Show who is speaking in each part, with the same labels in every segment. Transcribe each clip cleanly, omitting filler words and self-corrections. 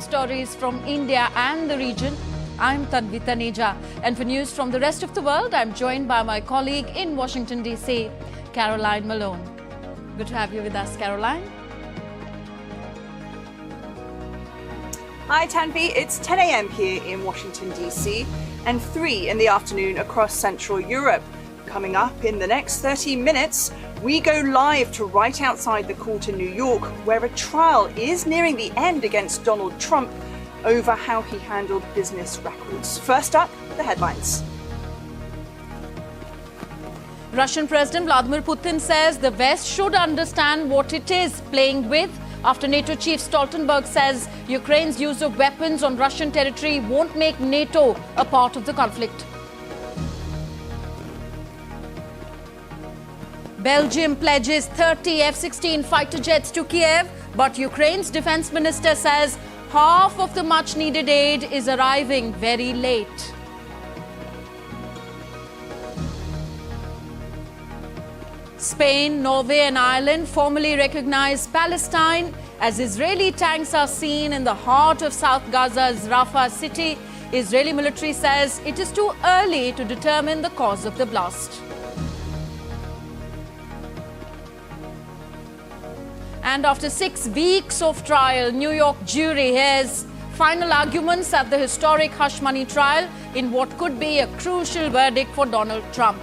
Speaker 1: Stories from India and the region. I'm Tanvi Taneja, and for news from the rest of the world, I'm joined by my colleague in Washington, D.C., Caroline Malone. Good to have you with us, Caroline.
Speaker 2: Hi Tanvi, it's 10 a.m. here in Washington, D.C. and 3 in the afternoon across Central Europe. Coming up in the next 30 minutes, we go live to right outside the court in New York, where a trial is nearing the end against Donald Trump over how he handled business records. First up, the headlines.
Speaker 1: Russian President Vladimir Putin says the West should understand what it is playing with after NATO Chief Stoltenberg says Ukraine's use of weapons on Russian territory won't make NATO a part of the conflict. Belgium pledges 30 F-16 fighter jets to Kiev, but Ukraine's defense minister says half of the much-needed aid is arriving very late. Spain, Norway and Ireland formally recognize Palestine as Israeli tanks are seen in the heart of South Gaza's Rafah city. Israeli military says it is too early to determine the cause of the blast. And after 6 weeks of trial, New York jury hears final arguments at the historic hush money trial in what could be a crucial verdict for Donald Trump.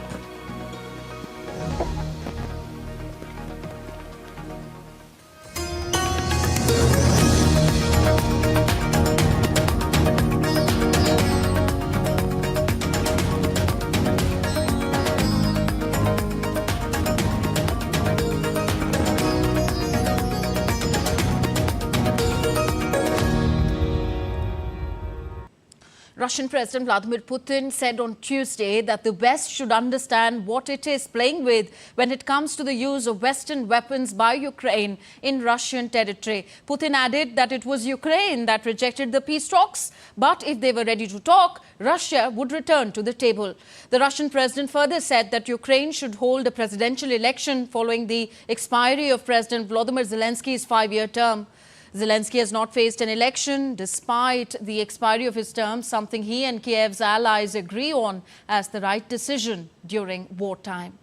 Speaker 1: Russian President Vladimir Putin said on Tuesday that the West should understand what it is playing with when it comes to the use of Western weapons by Ukraine in Russian territory. Putin added that it was Ukraine that rejected the peace talks, but if they were ready to talk, Russia would return to the table. The Russian president further said that Ukraine should hold a presidential election following the expiry of President Volodymyr Zelensky's 5-year term. Zelensky has not faced an election despite the expiry of his term, something he and Kiev's allies agree on as the right decision during wartime.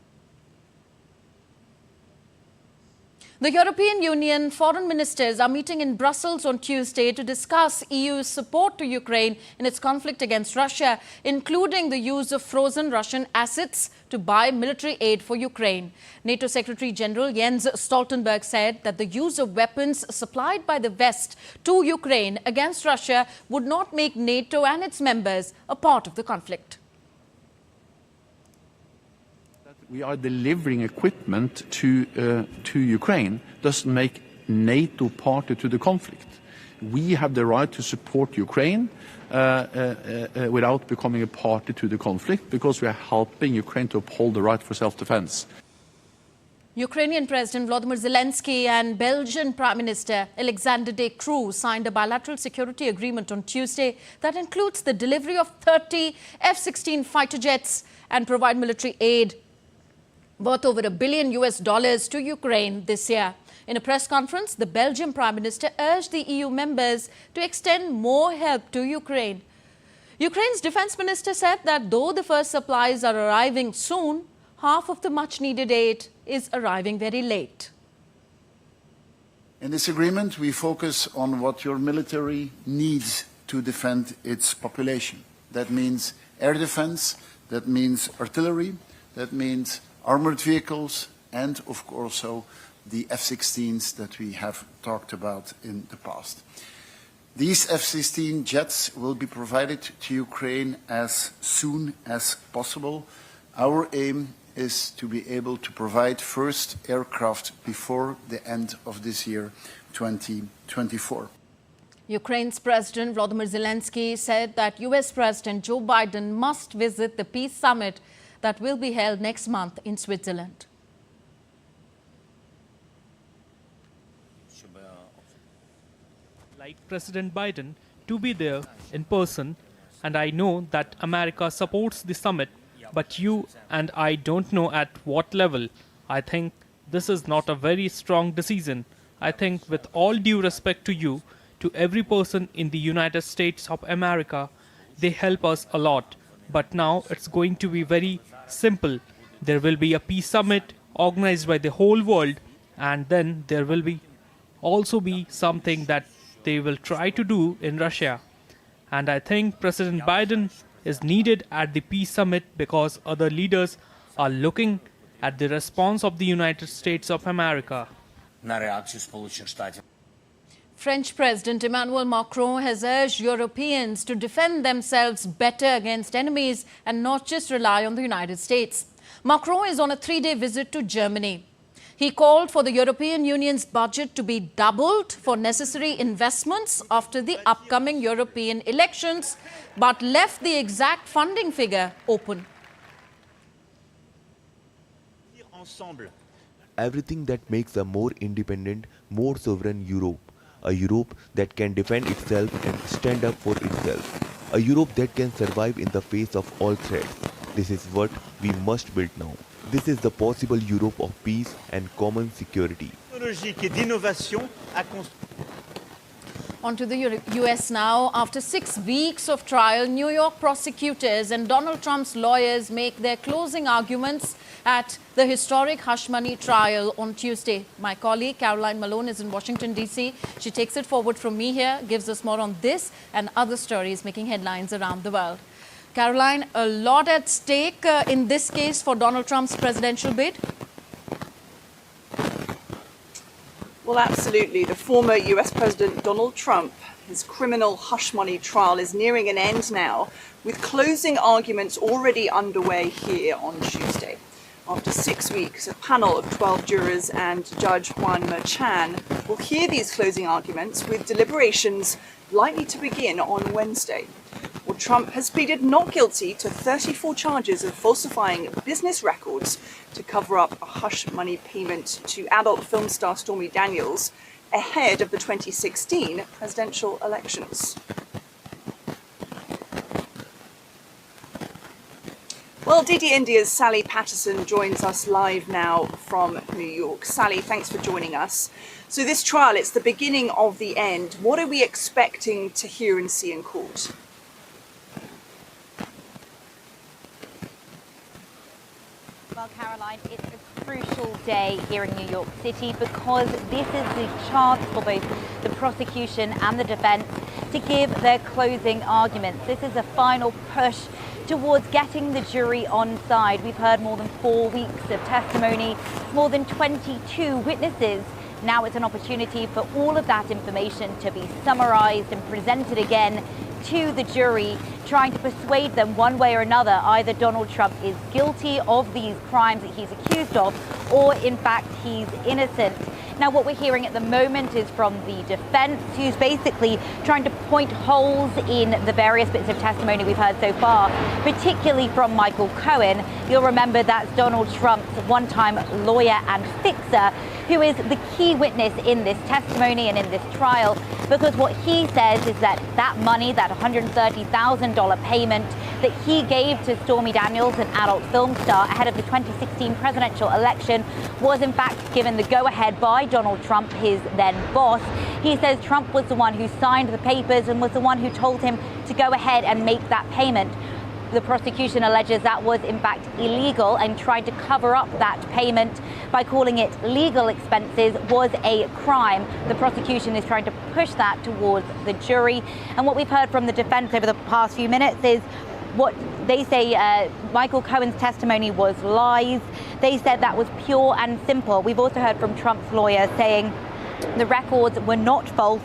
Speaker 1: The European Union foreign ministers are meeting in Brussels on Tuesday to discuss EU's support to Ukraine in its conflict against Russia, including the use of frozen Russian assets to buy military aid for Ukraine. NATO Secretary General Jens Stoltenberg said that the use of weapons supplied by the West to Ukraine against Russia would not make NATO and its members a part of the conflict.
Speaker 3: We are delivering equipment to Ukraine doesn't make NATO party to the conflict. We have the right to support Ukraine without becoming a party to the conflict because we are helping Ukraine to uphold the right for self-defense.
Speaker 1: Ukrainian President Volodymyr Zelensky and Belgian Prime Minister Alexander De Croo signed a bilateral security agreement on Tuesday that includes the delivery of 30 F-16 fighter jets and provide military aid worth over $1 billion to Ukraine this year. In a press conference, the Belgian Prime Minister urged the EU members to extend more help to Ukraine. Ukraine's defense minister said that though the first supplies are arriving soon, half of the much-needed aid is arriving very late.
Speaker 4: In this agreement, we focus on what your military needs to defend its population. That means air defense, that means artillery, that means armored vehicles, and of course also the F-16s that we have talked about in the past. These F-16 jets will be provided to Ukraine as soon as possible. Our aim is to be able to provide first aircraft before the end of this year, 2024.
Speaker 1: Ukraine's President Volodymyr Zelensky said that US President Joe Biden must visit the peace summit that will be held next month in Switzerland.
Speaker 5: Like President Biden, to be there in person, and I know that America supports the summit, but you and I don't know at what level. I think this is not a very strong decision. I think with all due respect to you, to every person in the United States of America. They help us a lot. But now it's going to be very simple. There will be a peace summit organized by the whole world, and then there will be also be something that they will try to do in Russia. And I think President Biden is needed at the peace summit because other leaders are looking at the response of the United States of America.
Speaker 1: French President Emmanuel Macron has urged Europeans to defend themselves better against enemies and not just rely on the United States. Macron is on a 3-day visit to Germany. He called for the European Union's budget to be doubled for necessary investments after the upcoming European elections, but left the exact funding figure open.
Speaker 6: Everything that makes a more independent, more sovereign Europe. A Europe that can defend itself and stand up for itself. A Europe that can survive in the face of all threats. This is what we must build now. This is the possible Europe of peace and common security.
Speaker 1: On to the US now. After 6 weeks of trial, New York prosecutors and Donald Trump's lawyers make their closing arguments at the historic hush money trial on Tuesday. My colleague Caroline Malone is in Washington, D.C. She takes it forward from me here, gives us more on this and other stories making headlines around the world. Caroline, a lot at stake in this case for Donald Trump's presidential bid?
Speaker 2: Well, absolutely. The former US President Donald Trump, his criminal hush money trial is nearing an end now, with closing arguments already underway here on Tuesday. After 6 weeks, a panel of 12 jurors and Judge Juan Merchan will hear these closing arguments, with deliberations likely to begin on Wednesday. Well, Trump has pleaded not guilty to 34 charges of falsifying business records to cover up a hush money payment to adult film star Stormy Daniels ahead of the 2016 presidential elections. Well, DD India's Sally Patterson joins us live now from New York. Sally, thanks for joining us. So this trial, it's the beginning of the end. What are we expecting to hear and see in court?
Speaker 7: Well, Caroline, it's a crucial day here in New York City because this is the chance for both the prosecution and the defense to give their closing arguments. This is a final push towards getting the jury on side. We've heard more than 4 weeks of testimony, more than 22 witnesses. Now it's an opportunity for all of that information to be summarized and presented again to the jury, trying to persuade them one way or another either Donald Trump is guilty of these crimes that he's accused of, or in fact he's innocent. Now what we're hearing at the moment is from the defense, who's basically trying to point holes in the various bits of testimony we've heard so far, particularly from Michael Cohen. You'll remember that's Donald Trump's one-time lawyer and fixer, who is the key witness in this testimony and in this trial, because what he says is that that money, that $130,000 payment that he gave to Stormy Daniels, an adult film star, ahead of the 2016 presidential election, was in fact given the go-ahead by Donald Trump, his then boss. He says Trump was the one who signed the papers and was the one who told him to go ahead and make that payment. The prosecution alleges that was in fact illegal, and tried to cover up that payment by calling it legal expenses was a crime. The prosecution is trying to push that towards the jury. And what we've heard from the defense over the past few minutes is what they say Michael Cohen's testimony was lies. They said that was pure and simple. We've also heard from Trump's lawyer saying the records were not false.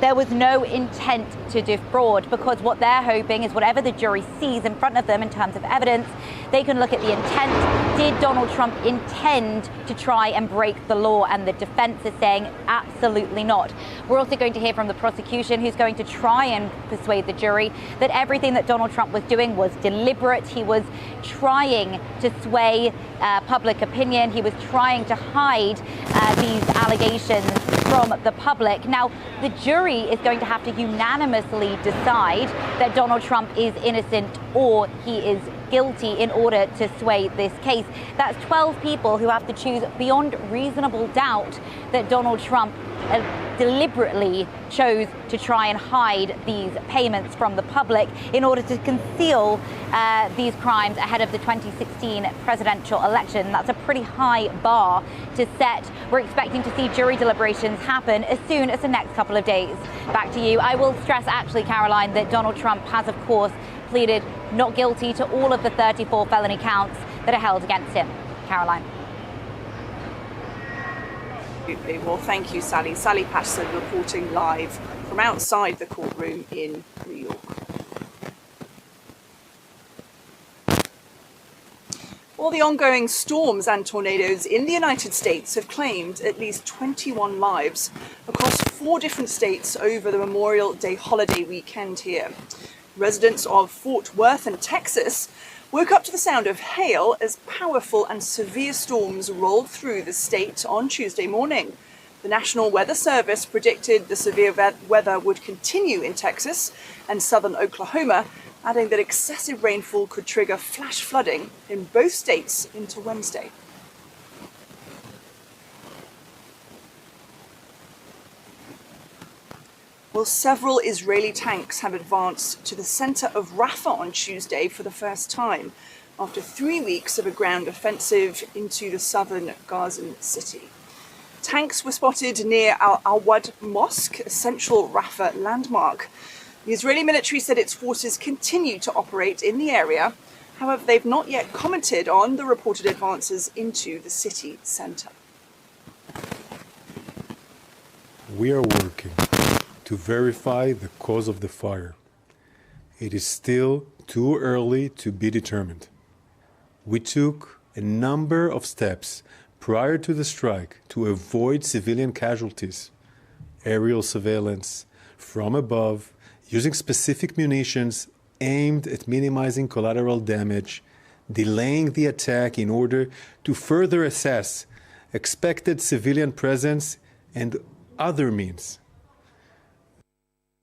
Speaker 7: There was no intent to defraud, because what they're hoping is whatever the jury sees in front of them in terms of evidence, they can look at the intent. Did Donald Trump intend to try and break the law? And the defense is saying absolutely not. We're also going to hear from the prosecution, who's going to try and persuade the jury that everything that Donald Trump was doing was deliberate. He was trying to sway public opinion. He was trying to hide these allegations from the public. Now, the jury is going to have to unanimously decide that Donald Trump is innocent or he is guilty in order to sway this case. That's 12 people who have to choose beyond reasonable doubt that Donald Trump deliberately chose to try and hide these payments from the public in order to conceal these crimes ahead of the 2016 presidential election. That's a pretty high bar to set. We're expecting to see jury deliberations happen as soon as the next couple of days. Back to you. I will stress, actually, Caroline, that Donald Trump has, of course, pleaded not guilty to all of the 34 felony counts that are held against him. Caroline.
Speaker 2: Well, thank you, Sally. Sally Patterson reporting live from outside the courtroom in New York. Well, the ongoing storms and tornadoes in the United States have claimed at least 21 lives across 4 different states over the Memorial Day holiday weekend here. Residents of Fort Worth and Texas woke up to the sound of hail as powerful and severe storms rolled through the state on Tuesday morning. The National Weather Service predicted the severe weather would continue in Texas and southern Oklahoma, adding that excessive rainfall could trigger flash flooding in both states into Wednesday. Well, several Israeli tanks have advanced to the center of Rafah on Tuesday for the first time, after 3 weeks of a ground offensive into the southern Gazan city. Tanks were spotted near Al-Awad Mosque, a central Rafah landmark. The Israeli military said its forces continue to operate in the area. However, they've not yet commented on the reported advances into the city center.
Speaker 8: We are working to verify the cause of the fire. It is still too early to be determined. We took a number of steps prior to the strike to avoid civilian casualties. Aerial surveillance from above, using specific munitions aimed at minimizing collateral damage, delaying the attack in order to further assess expected civilian presence, and other means.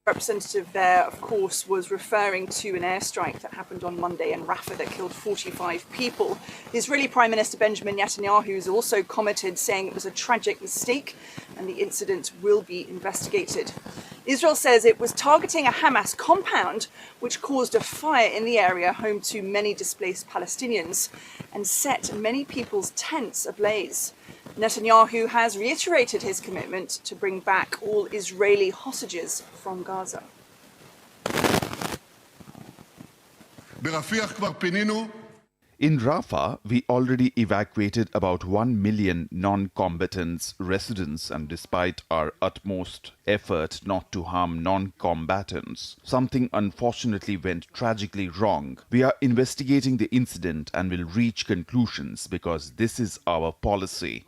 Speaker 2: Representative there, of course, was referring to an airstrike that happened on Monday in Rafah that killed 45 people. The Israeli Prime Minister Benjamin Netanyahu has also commented, saying it was a tragic mistake and the incident will be investigated. Israel says it was targeting a Hamas compound which caused a fire in the area home to many displaced Palestinians and set many people's tents ablaze. Netanyahu has reiterated his commitment to bring back all Israeli hostages from Gaza.
Speaker 9: In Rafah, we already evacuated about 1 million non-combatants residents, and despite our utmost effort not to harm non-combatants, something unfortunately went tragically wrong. We are investigating the incident and will reach conclusions because this is our policy.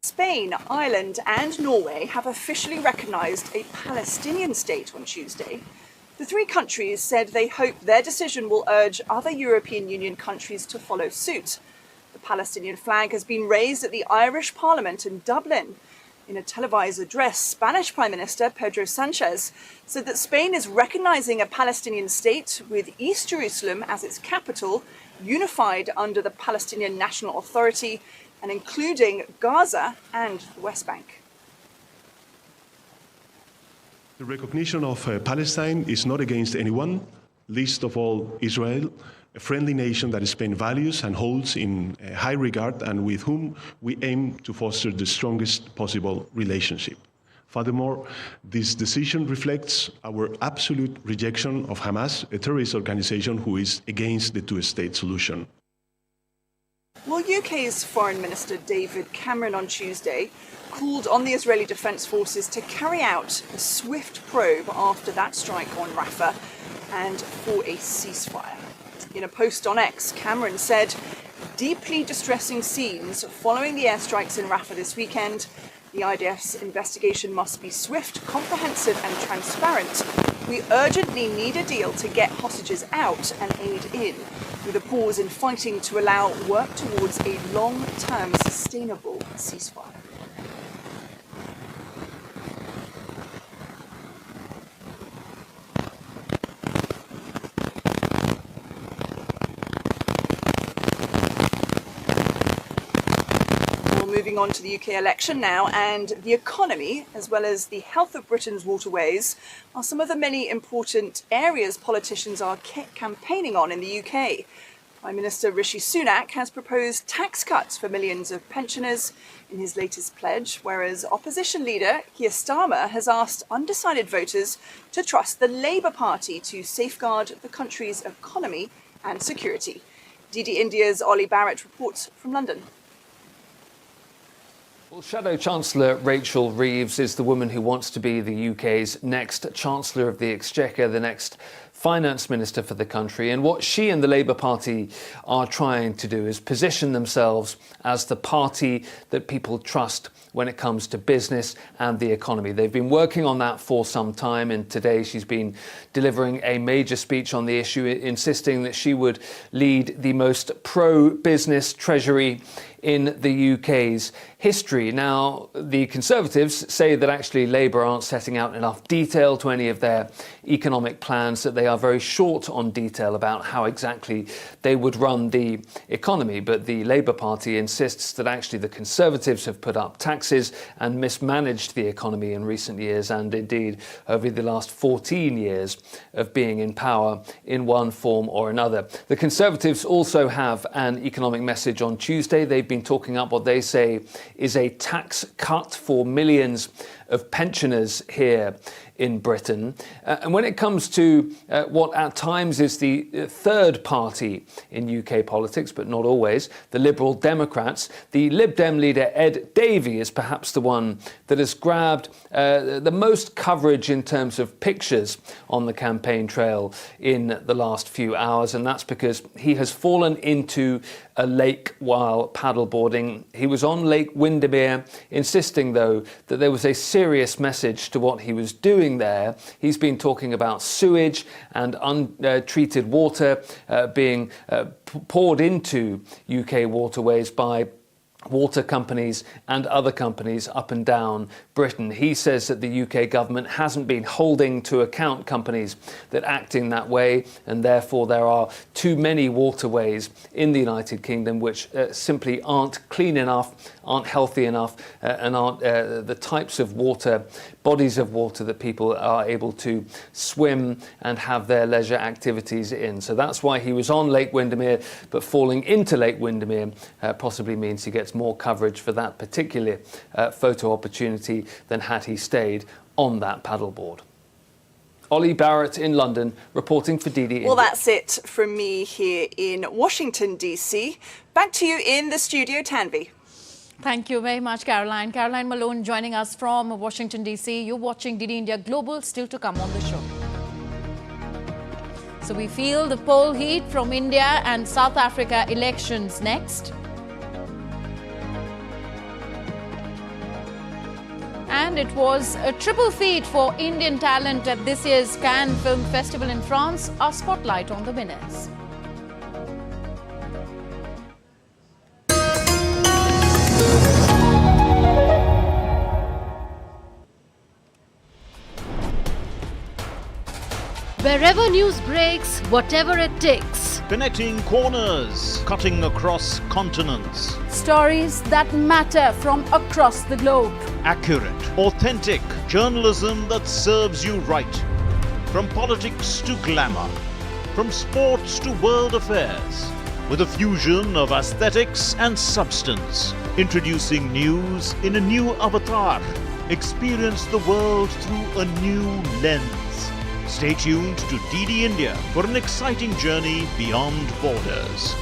Speaker 2: Spain, Ireland and Norway have officially recognised a Palestinian state on Tuesday. The 3 countries said they hope their decision will urge other European Union countries to follow suit. The Palestinian flag has been raised at the Irish Parliament in Dublin. In a televised address, Spanish Prime Minister Pedro Sanchez said that Spain is recognising a Palestinian state with East Jerusalem as its capital, unified under the Palestinian National Authority and including Gaza and the West Bank.
Speaker 10: The recognition of Palestine is not against anyone, least of all Israel, a friendly nation that Spain values and holds in high regard and with whom we aim to foster the strongest possible relationship. Furthermore, this decision reflects our absolute rejection of Hamas, a terrorist organization who is against the two-state solution.
Speaker 2: Well, UK's Foreign Minister David Cameron on Tuesday called on the Israeli Defence Forces to carry out a swift probe after that strike on Rafah and for a ceasefire. In a post on X, Cameron said, "Deeply distressing scenes following the airstrikes in Rafah this weekend. The IDF's investigation must be swift, comprehensive and transparent. We urgently need a deal to get hostages out and aid in, with a pause in fighting to allow work towards a long-term sustainable ceasefire." Moving on to the UK election now, and the economy, as well as the health of Britain's waterways, are some of the many important areas politicians are campaigning on in the UK. Prime Minister Rishi Sunak has proposed tax cuts for millions of pensioners in his latest pledge, whereas opposition leader Keir Starmer has asked undecided voters to trust the Labour Party to safeguard the country's economy and security. DD India's Ollie Barrett reports from London.
Speaker 11: Well, Shadow Chancellor Rachel Reeves is the woman who wants to be the UK's next Chancellor of the Exchequer, the next Finance Minister for the country. And what she and the Labour Party are trying to do is position themselves as the party that people trust when it comes to business and the economy. They've been working on that for some time, and today she's been delivering a major speech on the issue, insisting that she would lead the most pro-business Treasury in the UK's history. Now, the Conservatives say that actually Labour aren't setting out enough detail to any of their economic plans, that they are very short on detail about how exactly they would run the economy. But the Labour Party insists that actually the Conservatives have put up taxes and mismanaged the economy in recent years, and indeed over the last 14 years of being in power in one form or another. The Conservatives also have an economic message on Tuesday. They've been talking up what they say is a tax cut for millions of pensioners here in Britain. And when it comes to what at times is the third party in UK politics, but not always, the Liberal Democrats, the Lib Dem leader Ed Davey is perhaps the one that has grabbed the most coverage in terms of pictures on the campaign trail in the last few hours, and that's because he has fallen into a lake while paddleboarding. He was on Lake Windermere, insisting though that there was a serious message to what he was doing there. He's been talking about sewage and untreated water being poured into UK waterways by water companies and other companies up and down Britain. He says that the UK government hasn't been holding to account companies that act in that way, and therefore there are too many waterways in the United Kingdom which simply aren't clean enough, aren't healthy enough, and aren't the types of water, bodies of water that people are able to swim and have their leisure activities in. So that's why he was on Lake Windermere, but falling into Lake Windermere possibly means he gets more coverage for that particular photo opportunity than had he stayed on that paddleboard. Ollie Barrett in London, reporting for DD India.
Speaker 2: Well, that's it from me here in Washington, D.C. Back to you in the studio, Tanvi.
Speaker 1: Thank you very much, Caroline. Caroline Malone joining us from Washington, D.C. You're watching DD India Global, still to come on the show. So we feel the poll heat from India and South Africa elections next. And it was a triple feat for Indian talent at this year's Cannes Film Festival in France. Our spotlight on the winners.
Speaker 12: Wherever news breaks, whatever it takes.
Speaker 13: Connecting corners, cutting across continents.
Speaker 1: Stories that matter from across the globe.
Speaker 13: Accurate, authentic journalism that serves you right. From politics to glamour, from sports to world affairs, with a fusion of aesthetics and substance. Introducing news in a new avatar. Experience the world through a new lens. Stay tuned to DD India for an exciting journey beyond borders.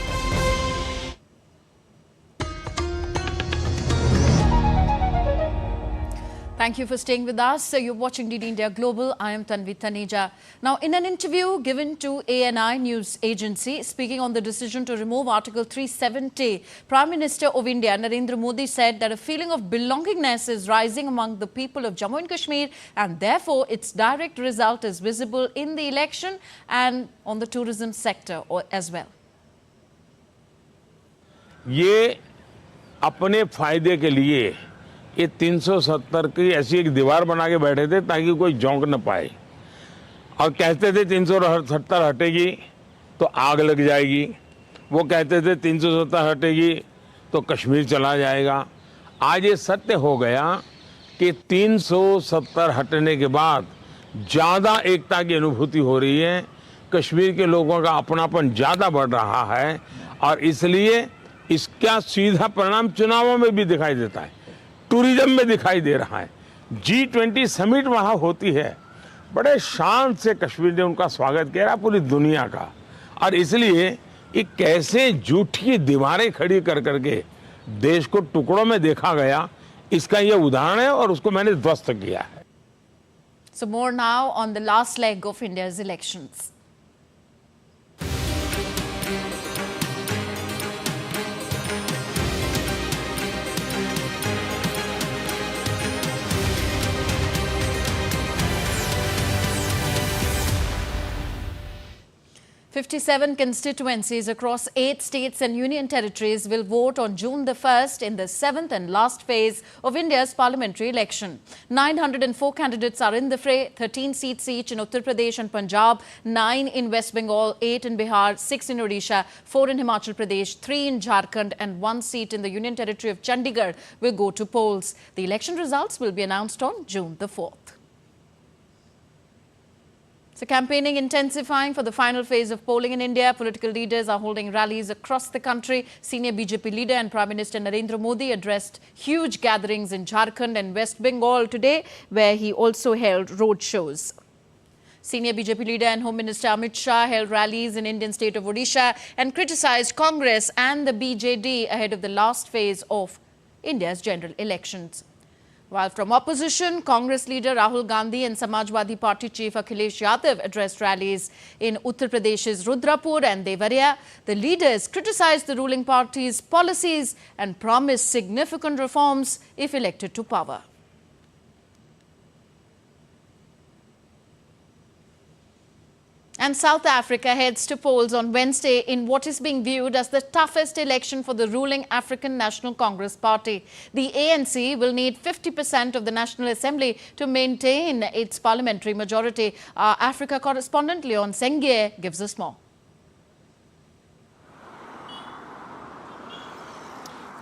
Speaker 1: Thank you for staying with us. You're watching DD India Global. I am Tanvi Taneja. Now, in an interview given to ANI News Agency, speaking on the decision to remove Article 370, Prime Minister of India, Narendra Modi, said that a feeling of belongingness is rising among the people of Jammu and Kashmir, and therefore its direct result is visible in the election and on the tourism sector as well.
Speaker 14: ये अपने फायदे के लिए ये 370 की ऐसी एक दीवार बना के बैठे थे ताकि कोई झोंक न पाए, और कहते थे 370 हटेगी तो आग लग जाएगी, वो कहते थे 370 हटेगी तो कश्मीर चला जाएगा। आज ये सत्य हो गया कि 370 हटने के बाद ज़्यादा एकता की अनुभूति हो रही है, कश्मीर के लोगों का अपनापन ज़्यादा बढ़ रहा है और इसलिए इसका सीधा परिणाम चुनावों में भी दिखाई देता है, टूरिज्म में दिखाई दे रहा है। G20 समिट वहाँ होती है, बड़े शान से कश्मीर ने उनका स्वागत किया पूरी दुनिया का, और इसलिए ये कैसे झूठी दीवारें खड़ी कर करके देश को टुकड़ों में देखा गया, इसका ये उदाहरण है और उसको मैंने ध्वस्त किया है।
Speaker 1: So more now on the last leg of India's elections. "57 constituencies across 8 states and union territories will vote on June the 1st in the 7th and last phase of India's parliamentary election. 904 candidates are in the fray, 13 seats each in Uttar Pradesh and Punjab, 9 in West Bengal, 8 in Bihar, 6 in Odisha, 4 in Himachal Pradesh, 3 in Jharkhand and 1 seat in the union territory of Chandigarh will go to polls. The election results will be announced on June the 4th. So campaigning intensifying for the final phase of polling in India. Political leaders are holding rallies across the country. Senior BJP leader and Prime Minister Narendra Modi addressed huge gatherings in Jharkhand and West Bengal today, where he also held road shows. Senior BJP leader and Home Minister Amit Shah held rallies in Indian state of Odisha and criticised Congress and the BJD ahead of the last phase of India's general elections. While from opposition, Congress leader Rahul Gandhi and Samajwadi Party chief Akhilesh Yadav addressed rallies in Uttar Pradesh's Rudrapur and Devariya. The leaders criticised the ruling party's policies and promised significant reforms if elected to power. And South Africa heads to polls on Wednesday in what is being viewed as the toughest election for the ruling African National Congress Party. The ANC will need 50% of the National Assembly to maintain its parliamentary majority. Our Africa correspondent Leon Sengie gives us more.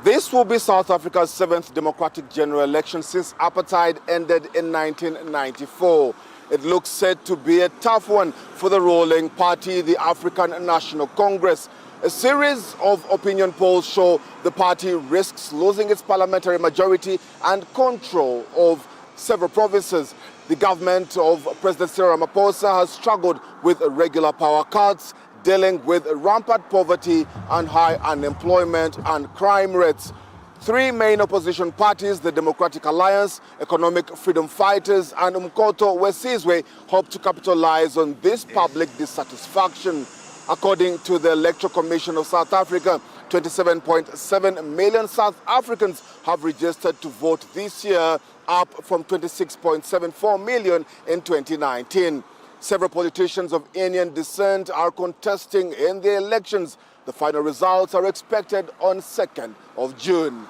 Speaker 15: This will be South Africa's 7th democratic general election since apartheid ended in 1994. It looks set to be a tough one for the ruling party, the African National Congress. A series of opinion polls show the party risks losing its parliamentary majority and control of several provinces. The government of President Cyril Ramaphosa has struggled with irregular power cuts, dealing with rampant poverty and high unemployment and crime rates. Three main opposition parties, the Democratic Alliance, Economic Freedom Fighters and Umkhonto weSizwe, hope to capitalize on this public dissatisfaction. According to the Electoral Commission of South Africa, 27.7 million South Africans have registered to vote this year, up from 26.74 million in 2019. Several politicians of Indian descent are contesting in the elections. The final results are expected on 2nd of June.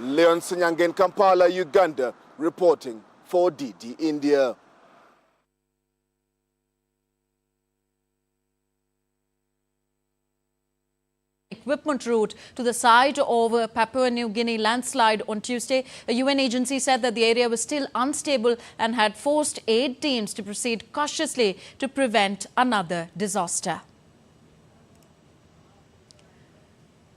Speaker 15: Leon Senyange in Kampala, Uganda, reporting for DD India.
Speaker 1: Equipment route to the site of a Papua New Guinea landslide on Tuesday. A UN agency said that the area was still unstable and had forced aid teams to proceed cautiously to prevent another disaster.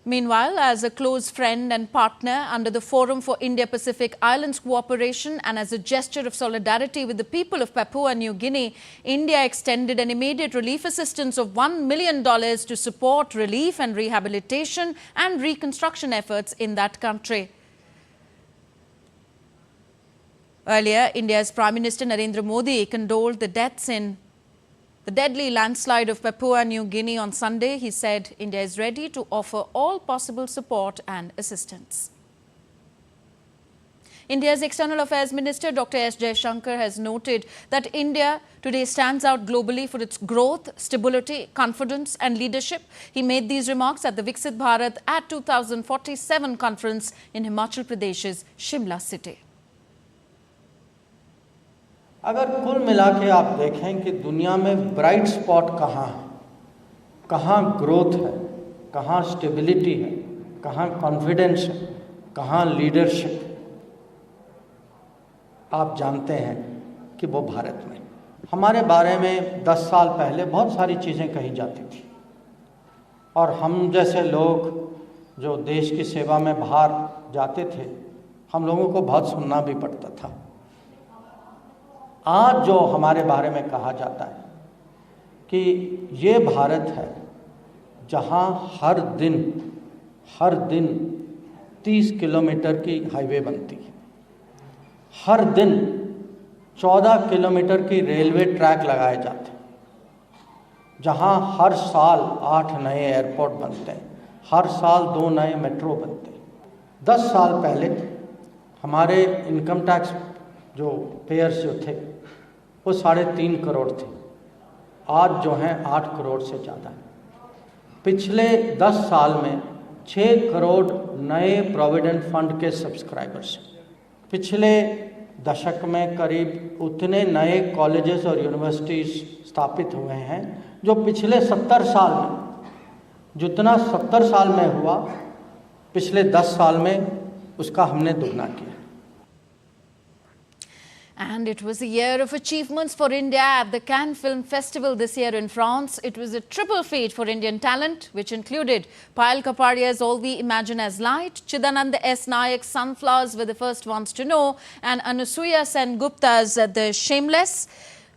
Speaker 1: Meanwhile, as a close friend and partner under the Forum for Indo-Pacific Islands Cooperation and as a gesture of solidarity with the people of Papua New Guinea, India extended an immediate relief assistance of $1 million to support relief and rehabilitation and reconstruction efforts in that country. Earlier, India's Prime Minister Narendra Modi condoled the deaths in the deadly landslide of Papua New Guinea on Sunday. He said India is ready to offer all possible support and assistance. India's External Affairs Minister Dr. S. Jaishankar has noted that India today stands out globally for its growth, stability, confidence and leadership. He made these remarks at the Viksit Bharat at 2047 conference in Himachal Pradesh's Shimla city.
Speaker 16: अगर कुल मिला के आप देखें कि दुनिया में bright spot कहाँ है, कहाँ ग्रोथ है, कहाँ स्टेबिलिटी है, कहाँ कॉन्फिडेंस है, कहाँ लीडरशिप, आप जानते हैं कि वो भारत में। हमारे बारे में 10 साल पहले बहुत सारी चीज़ें कही जाती थी और हम जैसे लोग जो देश की सेवा में बाहर जाते थे, हम लोगों को बहुत सुनना भी पड़ता था। आज जो हमारे बारे में कहा जाता है कि ये भारत है जहाँ हर दिन 30 किलोमीटर की हाईवे बनती है, हर दिन 14 किलोमीटर की रेलवे ट्रैक लगाए जाते हैं, जहाँ हर साल 8 नए एयरपोर्ट बनते हैं, हर साल 2 नए मेट्रो बनते हैं। 10 साल पहले हमारे इनकम टैक्स जो पेयर्स जो थे वो 3.5 करोड़ थे, आज जो हैं 8 करोड़ से ज़्यादा है। पिछले 10 साल में 6 करोड़ नए प्रोविडेंट फंड के सब्सक्राइबर्स, पिछले दशक में करीब उतने नए कॉलेजेस और यूनिवर्सिटीज़ स्थापित हुए हैं जो पिछले 70 साल में, जितना 70 साल में हुआ पिछले 10 साल में उसका हमने दुगना किया।
Speaker 1: And it was a year of achievements for India at the Cannes Film Festival this year in France. It was a triple feat for Indian talent, which included Payal Kapadia's All We Imagine as Light, Chidanand S. Nayak's Sunflowers were the first ones to know, and Anusuya Sen-Gupta's The Shameless.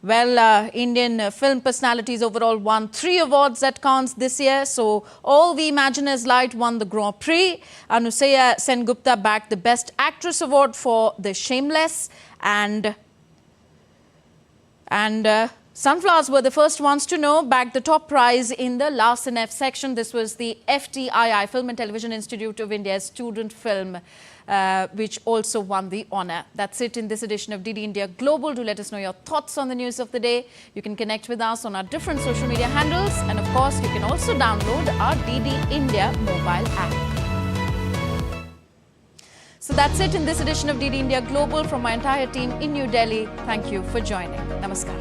Speaker 1: Well, Indian film personalities overall won 3 awards at Cannes this year. So, All We Imagine as Light won the Grand Prix. Anusuya Sen-Gupta bagged the Best Actress Award for The Shameless. And Sunflowers were the first ones to know, bagged the top prize in the Larsen F section. This was the FTII, Film and Television Institute of India's student film, which also won the honour. That's it in this edition of DD India Global. Do let us know your thoughts on the news of the day. You can connect with us on our different social media handles. And of course, you can also download our DD India mobile app. So that's it in this edition of DD India Global. From my entire team in New Delhi, thank you for joining. Namaskar.